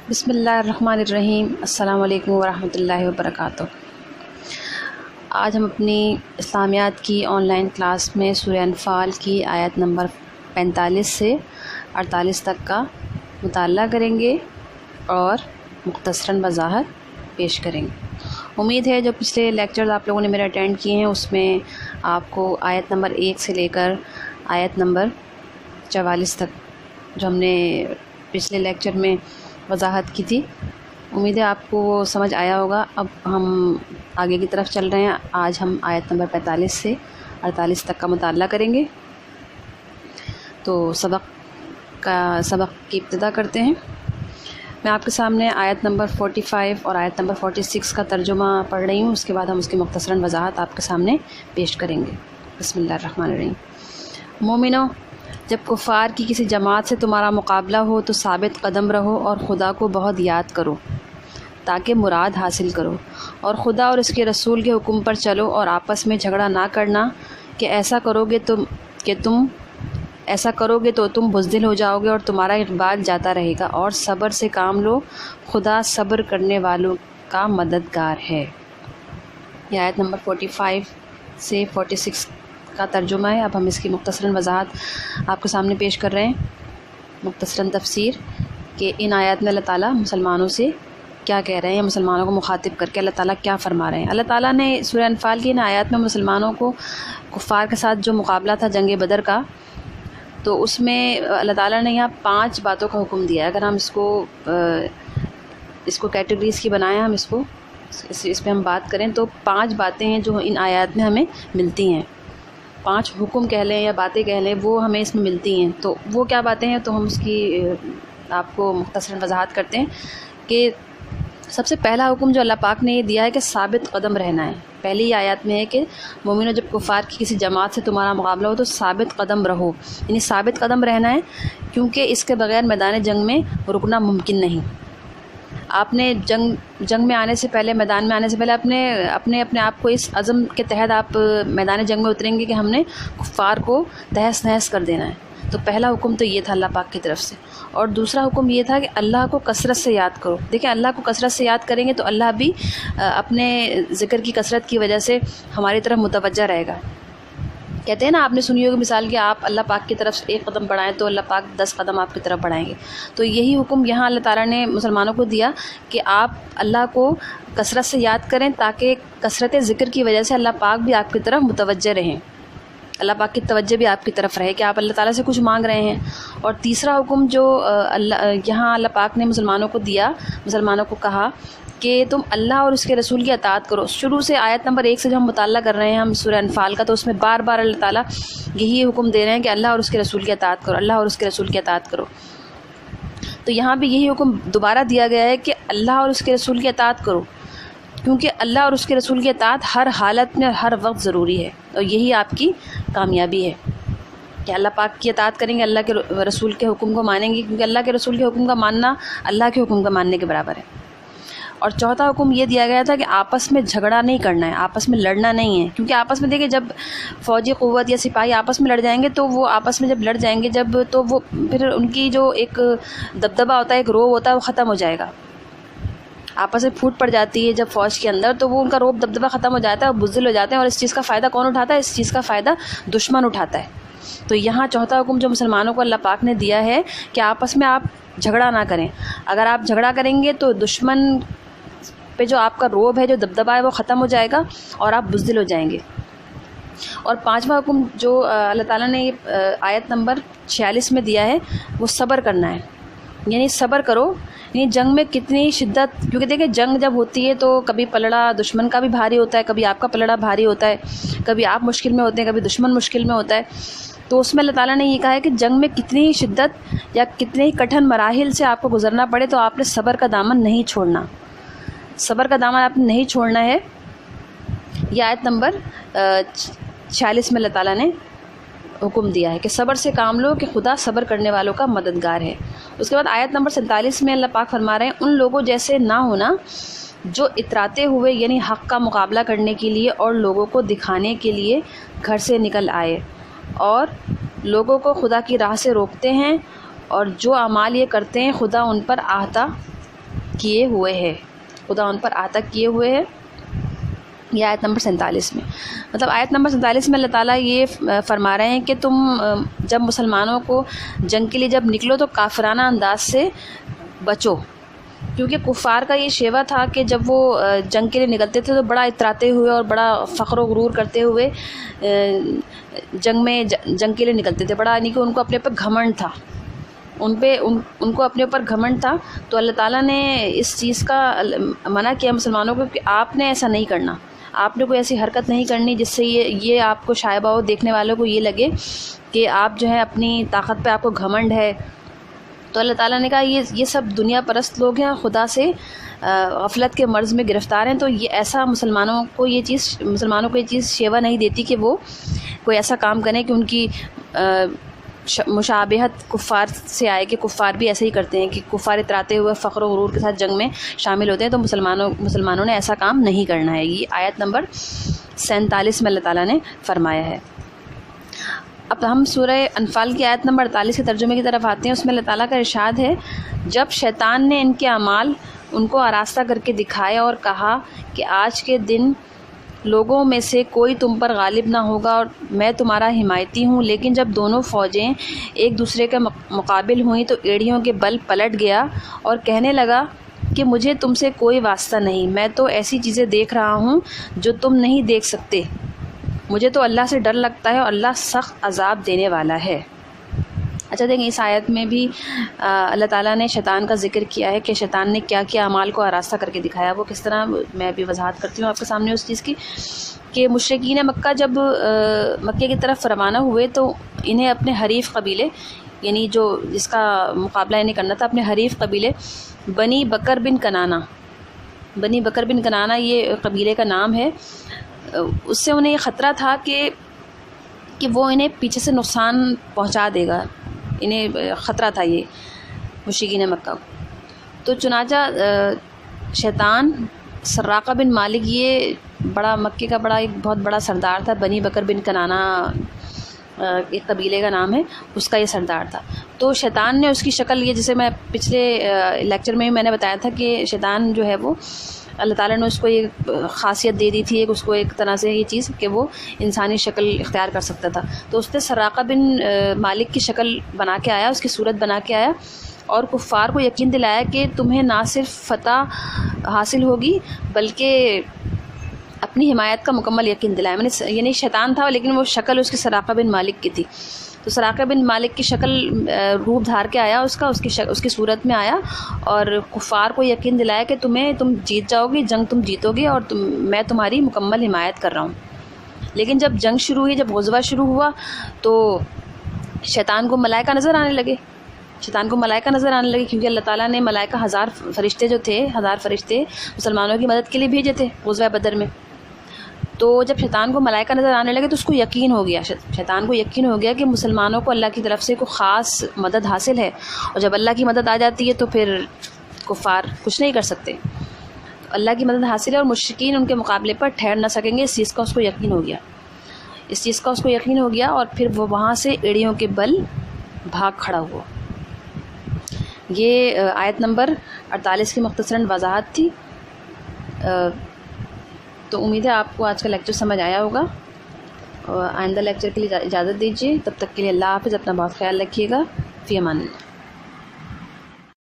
بسم اللہ الرحمن الرحیم۔ السلام علیکم ورحمۃ اللہ وبرکاتہ۔ آج ہم اپنی اسلامیات کی آن لائن کلاس میں سورہ انفال کی آیت نمبر 45 سے 48 تک کا مطالعہ کریں گے اور مختصراً وضاحت پیش کریں گے۔ امید ہے جو پچھلے لیکچرز آپ لوگوں نے میرے اٹینڈ کیے ہیں اس میں آپ کو آیت نمبر 1 سے لے کر آیت نمبر 44 تک جو ہم نے پچھلے لیکچر میں وضاحت کی تھی، امید ہے آپ کو وہ سمجھ آیا ہوگا۔ اب ہم آگے کی طرف چل رہے ہیں۔ آج ہم آیت نمبر 45 سے 48 تک کا مطالعہ کریں گے۔ تو سبق کی ابتدا کرتے ہیں۔ میں آپ کے سامنے آیت نمبر 45 اور آیت نمبر 46 کا ترجمہ پڑھ رہی ہوں، اس کے بعد ہم اس کی مختصراً وضاحت آپ کے سامنے پیش کریں گے۔ بسم اللہ الرحمن الرحیم۔ مومنو، جب کفار کی کسی جماعت سے تمہارا مقابلہ ہو تو ثابت قدم رہو اور خدا کو بہت یاد کرو تاکہ مراد حاصل کرو، اور خدا اور اس کے رسول کے حکم پر چلو اور آپس میں جھگڑا نہ کرنا کہ ایسا کرو گے تو تم بزدل ہو جاؤ گے اور تمہارا اقبال جاتا رہے گا، اور صبر سے کام لو، خدا صبر کرنے والوں کا مددگار ہے۔ یہ آیت نمبر 45 سے 46 کا ترجمہ ہے۔ اب ہم اس کی مختصراً وضاحت آپ کے سامنے پیش کر رہے ہیں، مختصراً تفسیر کہ ان آیات میں اللہ تعالیٰ مسلمانوں سے کیا کہہ رہے ہیں، مسلمانوں کو مخاطب کر کے اللہ تعالیٰ کیا فرما رہے ہیں۔ اللہ تعالیٰ نے سورہ انفال کی ان آیات میں مسلمانوں کو کفار کے ساتھ جو مقابلہ تھا جنگ بدر کا، تو اس میں اللہ تعالیٰ نے یہاں 5 باتوں کا حکم دیا ہے۔ اگر ہم اس کو کیٹیگریز کی بنائیں، ہم اس پہ ہم بات کریں تو 5 باتیں ہیں جو ان آیات میں ہمیں ملتی ہیں۔ 5 حکم کہہ لیں یا باتیں کہہ لیں، وہ ہمیں اس میں ملتی ہیں۔ تو وہ کیا باتیں ہیں، تو ہم اس کی آپ کو مختصراً وضاحت کرتے ہیں کہ سب سے پہلا حکم جو اللہ پاک نے یہ دیا ہے کہ ثابت قدم رہنا ہے۔ پہلی آیات میں ہے کہ مومنوں، جب کفار کی کسی جماعت سے تمہارا مقابلہ ہو تو ثابت قدم رہو، یعنی ثابت قدم رہنا ہے، کیونکہ اس کے بغیر میدان جنگ میں رکنا ممکن نہیں۔ آپ نے جنگ میں آنے سے پہلے، میدان میں آنے سے پہلے اپنے آپ کو اس عزم کے تحت آپ میدان جنگ میں اتریں گے کہ ہم نے کفار کو تہس نہس کر دینا ہے۔ تو پہلا حکم تو یہ تھا اللہ پاک کی طرف سے، اور دوسرا حکم یہ تھا کہ اللہ کو کثرت سے یاد کرو۔ دیکھیں، اللہ کو کثرت سے یاد کریں گے تو اللہ بھی اپنے ذکر کی کثرت کی وجہ سے ہماری طرف متوجہ رہے گا۔ کہتے ہیں نا، آپ نے سنی ہوگی مثال کہ آپ اللہ پاک کی طرف 1 قدم بڑھائیں تو اللہ پاک 10 قدم آپ کی طرف بڑھائیں گے۔ تو یہی حکم یہاں اللہ تعالیٰ نے مسلمانوں کو دیا کہ آپ اللہ کو کثرت سے یاد کریں تاکہ کثرت ذکر کی وجہ سے اللہ پاک بھی آپ کی طرف متوجہ رہیں، اللہ پاک کی توجہ بھی آپ کی طرف رہے کہ آپ اللہ تعالیٰ سے کچھ مانگ رہے ہیں۔ اور تیسرا حکم جو یہاں اللہ پاک نے مسلمانوں کو دیا، مسلمانوں کو کہا کہ تم اللہ اور اس کے رسول کی اطاعت کرو۔ شروع سے آیت نمبر 1 سے جو ہم مطالعہ کر رہے ہیں ہم سورہ انفال کا، تو اس میں بار بار اللہ تعالیٰ یہی حکم دے رہے ہیں کہ اللہ اور اس کے رسول کی اطاعت کرو، اللہ اور اس کے رسول کی اطاعت کرو۔ تو یہاں بھی یہی حکم دوبارہ دیا گیا ہے کہ اللہ اور اس کے رسول کی اطاعت کرو، کیونکہ اللہ اور اس کے رسول کی اطاعت ہر حالت میں ہر وقت ضروری ہے، اور یہی آپ کی کامیابی ہے کہ اللہ پاک کی اطاعت کریں گے، اللہ کے رسول کے حکم کو مانیں گے، کیونکہ اللہ کے رسول کے حکم کا ماننا اللہ کے حکم کا ماننے کے برابر ہے۔ اور چوتھا حکم یہ دیا گیا تھا کہ آپس میں جھگڑا نہیں کرنا ہے، آپس میں لڑنا نہیں ہے، کیونکہ آپس میں دیکھیں جب فوجی قوت یا سپاہی آپس میں لڑ جائیں گے تو وہ آپس میں جب لڑ جائیں گے تو وہ پھر ان کی جو ایک دبدبہ ہوتا ہے، ایک روب ہوتا ہے، وہ ختم ہو جائے گا۔ آپس میں پھوٹ پڑ جاتی ہے جب فوج کے اندر، تو وہ ان کا روب دبدبہ ختم ہو جاتا ہے اور بزدل ہو جاتے ہیں، اور اس چیز کا فائدہ کون اٹھاتا ہے؟ اس چیز کا فائدہ دشمن اٹھاتا ہے۔ تو یہاں چوتھا حکم جو مسلمانوں کو اللہ پاک نے دیا ہے کہ آپس میں آپ جھگڑا نہ کریں۔ اگر آپ جھگڑا کریں گے تو دشمن پہ جو آپ کا روب ہے، جو دبدبہ ہے، وہ ختم ہو جائے گا اور آپ بزدل ہو جائیں گے۔ اور 5واں حکم جو اللہ تعالیٰ نے آیت نمبر 46 میں دیا ہے وہ صبر کرنا ہے، یعنی صبر کرو، یعنی جنگ میں کتنی شدت، کیونکہ دیکھیں جنگ جب ہوتی ہے تو کبھی پلڑا دشمن کا بھی بھاری ہوتا ہے، کبھی آپ کا پلڑا بھاری ہوتا ہے، کبھی آپ مشکل میں ہوتے ہیں، کبھی دشمن مشکل میں ہوتا ہے۔ تو اس میں اللہ تعالیٰ نے یہ کہا ہے کہ جنگ میں کتنی شدت یا کتنے ہی کٹھن مراحل سے آپ کو گزرنا پڑے تو آپ نے صبر کا دامن نہیں چھوڑنا، صبر کا دامن آپ نے نہیں چھوڑنا ہے۔ یہ آیت نمبر 46 میں اللہ تعالیٰ نے حکم دیا ہے کہ صبر سے کام لو کہ خدا صبر کرنے والوں کا مددگار ہے۔ اس کے بعد آیت نمبر 47 میں اللہ پاک فرما رہے ہیں ان لوگوں جیسے نہ ہونا جو اتراتے ہوئے، یعنی حق کا مقابلہ کرنے کے لیے اور لوگوں کو دکھانے کے لیے گھر سے نکل آئے اور لوگوں کو خدا کی راہ سے روکتے ہیں، اور جو اعمال یہ کرتے ہیں خدا ان پر احاطہ کیے ہوئے ہے، خدا ان پر عطا کیے ہوئے ہے. یہ آیت نمبر 47 میں، مطلب آیت نمبر 47 میں اللہ تعالیٰ یہ فرما رہے ہیں کہ تم جب مسلمانوں کو جنگ کے لیے جب نکلو تو کافرانہ انداز سے بچو، کیونکہ کفار کا یہ شیوا تھا کہ جب وہ جنگ کے لیے نکلتے تھے تو بڑا اتراتے ہوئے اور بڑا فخر و غرور کرتے ہوئے جنگ کے لیے نکلتے تھے، بڑا یعنی کہ ان کو اپنے پر گھمنڈ تھا، ان کو اپنے اوپر گھمنڈ تھا. تو اللہ تعالیٰ نے اس چیز کا منع کیا مسلمانوں کو کہ آپ نے ایسا نہیں کرنا، آپ نے کوئی ایسی حرکت نہیں کرنی جس سے یہ آپ کو شائبہ ہو، دیکھنے والوں کو یہ لگے کہ آپ جو ہے اپنی طاقت پہ آپ کو گھمنڈ ہے. تو اللہ تعالیٰ نے کہا یہ سب دنیا پرست لوگ ہیں، خدا سے غفلت کے مرض میں گرفتار ہیں. تو یہ ایسا مسلمانوں کو یہ چیز شیوا نہیں دیتی کہ وہ کوئی ایسا کام کریں کہ ان کی مشابہت کفار سے آئے، کہ کفار بھی ایسے ہی کرتے ہیں کہ کفار اتراتے ہوئے فخر و غرور کے ساتھ جنگ میں شامل ہوتے ہیں. تو مسلمانوں نے ایسا کام نہیں کرنا ہے. یہ آیت نمبر 47 میں اللہ تعالیٰ نے فرمایا ہے. اب ہم سورہ انفال کی آیت نمبر 48 کے ترجمے کی طرف آتے ہیں. اس میں اللہ تعالیٰ کا ارشاد ہے، جب شیطان نے ان کے اعمال ان کو آراستہ کر کے دکھایا اور کہا کہ آج کے دن لوگوں میں سے کوئی تم پر غالب نہ ہوگا اور میں تمہارا حمایتی ہوں، لیکن جب دونوں فوجیں ایک دوسرے کے مقابل ہوئیں تو ایڑیوں کے بل پلٹ گیا اور کہنے لگا کہ مجھے تم سے کوئی واسطہ نہیں، میں تو ایسی چیزیں دیکھ رہا ہوں جو تم نہیں دیکھ سکتے، مجھے تو اللہ سے ڈر لگتا ہے اور اللہ سخت عذاب دینے والا ہے. اچھا دیکھیں، اس آیت میں بھی اللہ تعالیٰ نے شیطان کا ذکر کیا ہے کہ شیطان نے کیا کیا اعمال کو آراستہ کر کے دکھایا. وہ کس طرح، میں بھی وضاحت کرتی ہوں آپ کے سامنے اس چیز کی، کہ مشرکین مکہ جب مکے کی طرف روانہ ہوئے تو انہیں اپنے حریف قبیلے، یعنی جو جس کا مقابلہ انہیں کرنا تھا، اپنے حریف قبیلے بنی بکر بن کنانہ یہ قبیلے کا نام ہے، اس سے انہیں یہ خطرہ تھا کہ وہ انہیں پیچھے سے نقصان پہنچا دے گا، انہیں خطرہ تھا یہ مشرکین مکہ. تو چنانچہ شیطان سراقہ بن مالک، یہ مکے کا ایک بہت بڑا سردار تھا، بنی بکر بن کنانہ ایک قبیلے کا نام ہے، اس کا یہ سردار تھا. تو شیطان نے اس کی شکل، یہ جسے میں پچھلے لیکچر میں نے بتایا تھا کہ شیطان جو ہے وہ اللہ تعالیٰ نے اس کو یہ خاصیت دے دی تھی، اس کو ایک طرح سے یہ چیز کہ وہ انسانی شکل اختیار کر سکتا تھا. تو اس نے سراقہ بن مالک کی شکل بنا کے آیا، اس کی صورت بنا کے آیا اور کفار کو یقین دلایا کہ تمہیں نہ صرف فتح حاصل ہوگی بلکہ اپنی حمایت کا مکمل یقین دلایا. یعنی شیطان تھا لیکن وہ شکل اس کی سراقہ بن مالک کی تھی. تو سراقہ بن مالک کی شکل روپ دھار کے آیا، اس کی صورت میں آیا اور کفار کو یقین دلایا کہ تم جیت جاؤ گی، جنگ تم جیتو گی اور میں تمہاری مکمل حمایت کر رہا ہوں. لیکن جب جنگ شروع ہوئی، جب غزوہ شروع ہوا تو شیطان کو ملائکہ نظر آنے لگے، کیونکہ اللہ تعالیٰ نے ملائکہ 1000 فرشتے جو تھے، 1000 فرشتے مسلمانوں کی مدد کے لیے بھیجے تھے غزوہ بدر میں. تو جب شیطان کو ملائکہ نظر آنے لگے تو اس کو یقین ہو گیا، شیطان کو یقین ہو گیا کہ مسلمانوں کو اللہ کی طرف سے کوئی خاص مدد حاصل ہے، اور جب اللہ کی مدد آ جاتی ہے تو پھر کفار کچھ نہیں کر سکتے. تو اللہ کی مدد حاصل ہے اور مشرکین ان کے مقابلے پر ٹھہر نہ سکیں گے، اس چیز کا اس کو یقین ہو گیا اور پھر وہ وہاں سے ایڑیوں کے بل بھاگ کھڑا ہوا. یہ آیت نمبر 48 کی مختصراً وضاحت تھی. تو امید ہے آپ کو آج کا لیکچر سمجھ آیا ہوگا، اور آئندہ لیکچر کے لیے اجازت دیجیے. تب تک کے لیے اللہ حافظ، اپنا بہت خیال رکھیے گا. فی امان اللہ.